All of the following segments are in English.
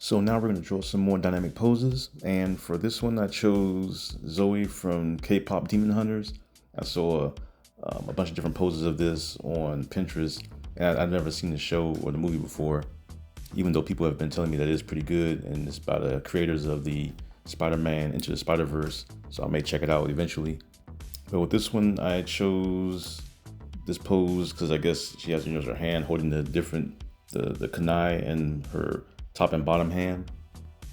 So now we're going to draw some more dynamic poses, and for this one I chose Zoey from K-Pop Demon Hunters. I saw a bunch of different poses of this on Pinterest, and I've never seen the show or the movie before, even though people have been telling me that it's pretty good, and it's by the creators of the Spider-Man Into the Spider-Verse, so I may check it out eventually. But with this one, I chose this pose because I guess she has her hand holding the kunai in her top and bottom hand.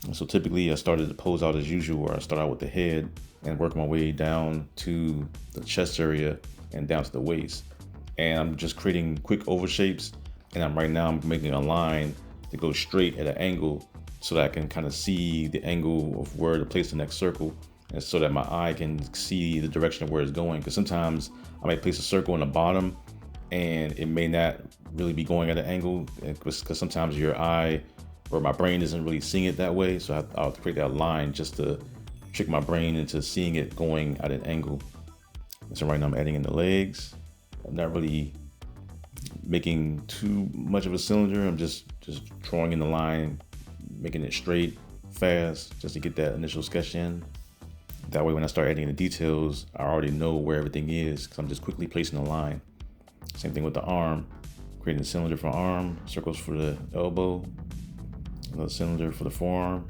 And so typically I started the pose out as usual, where I start out with the head and work my way down to the chest area and down to the waist. And I'm just creating quick oval shapes, and right now I'm making a line to go straight at an angle so that I can kind of see the angle of where to place the next circle, and so that my eye can see the direction of where it's going. Because sometimes I might place a circle in the bottom and it may not really be going at an angle, because sometimes your eye or my brain isn't really seeing it that way. So I'll create that line just to trick my brain into seeing it going at an angle. And so right now I'm adding in the legs. I'm not really making too much of a cylinder. I'm just drawing in the line, making it straight, fast, just to get that initial sketch in. That way when I start adding in the details, I already know where everything is, because I'm just quickly placing the line. Same thing with the arm, creating a cylinder for arm, circles for the elbow, another cylinder for the forearm.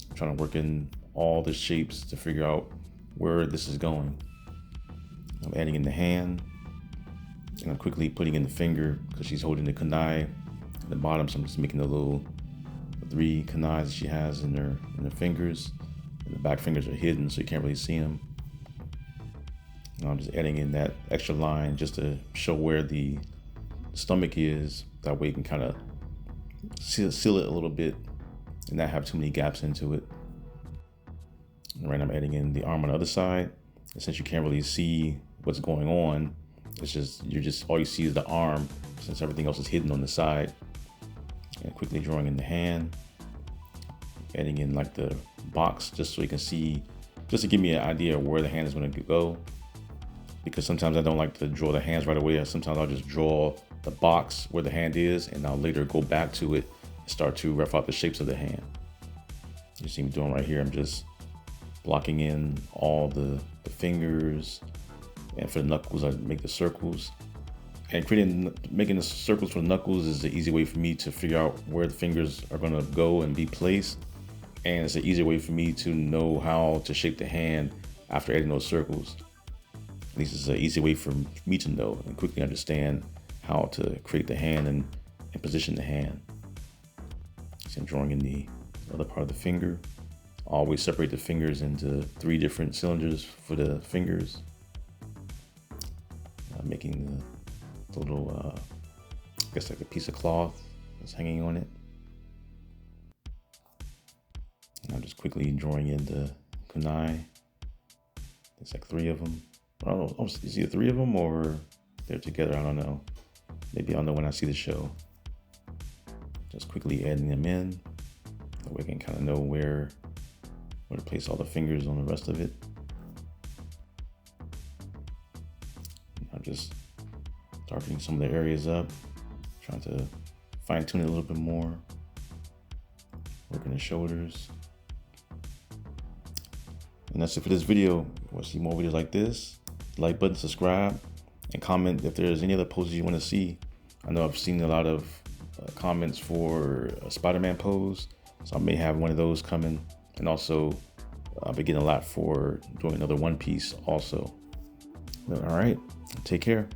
I'm trying to work in all the shapes to figure out where this is going. I'm adding in the hand, and I'm quickly putting in the finger because she's holding the kunai at the bottom. So I'm just making the little 3 kunais that she has in her fingers, and the back fingers are hidden so you can't really see them. And I'm just adding in that extra line just to show where the stomach is. That way you can kind of seal it a little bit and not have too many gaps into it. And right now I'm adding in the arm on the other side. And since you can't really see what's going on, it's all you see is the arm, since everything else is hidden on the side. And quickly drawing in the hand, adding in like the box just so you can see, just to give me an idea of where the hand is going to go. Because sometimes I don't like to draw the hands right away. Sometimes I'll just draw the box where the hand is, and I'll later go back to it and start to rough out the shapes of the hand. You see me doing right here, I'm just blocking in all the fingers, and for the knuckles I make the circles. And making the circles for the knuckles is the easy way for me to figure out where the fingers are going to go and be placed, and it's an easier way for me to know how to shape the hand after adding those circles. At least it's an easy way for me to know and quickly understand how to create the hand and position the hand. So I'm drawing in the other part of the finger. I always separate the fingers into 3 different cylinders for the fingers. I'm making the little, I guess like a piece of cloth that's hanging on it. And I'm just quickly drawing in the kunai. There's like 3 of them. I don't know, is either 3 of them or they're together, I don't know. Maybe I'll know when I see the show. Just quickly adding them in. That way I can kind of know where to place all the fingers on the rest of it. I'm just darkening some of the areas up, trying to fine tune it a little bit more. Working the shoulders. And that's it for this video. If you want to see more videos like this, like button, subscribe, and comment if there's any other poses you want to see. I know I've seen a lot of comments for a Spider-Man pose, so I may have one of those coming. And also, I'll be getting a lot for doing another One Piece also. All right, take care.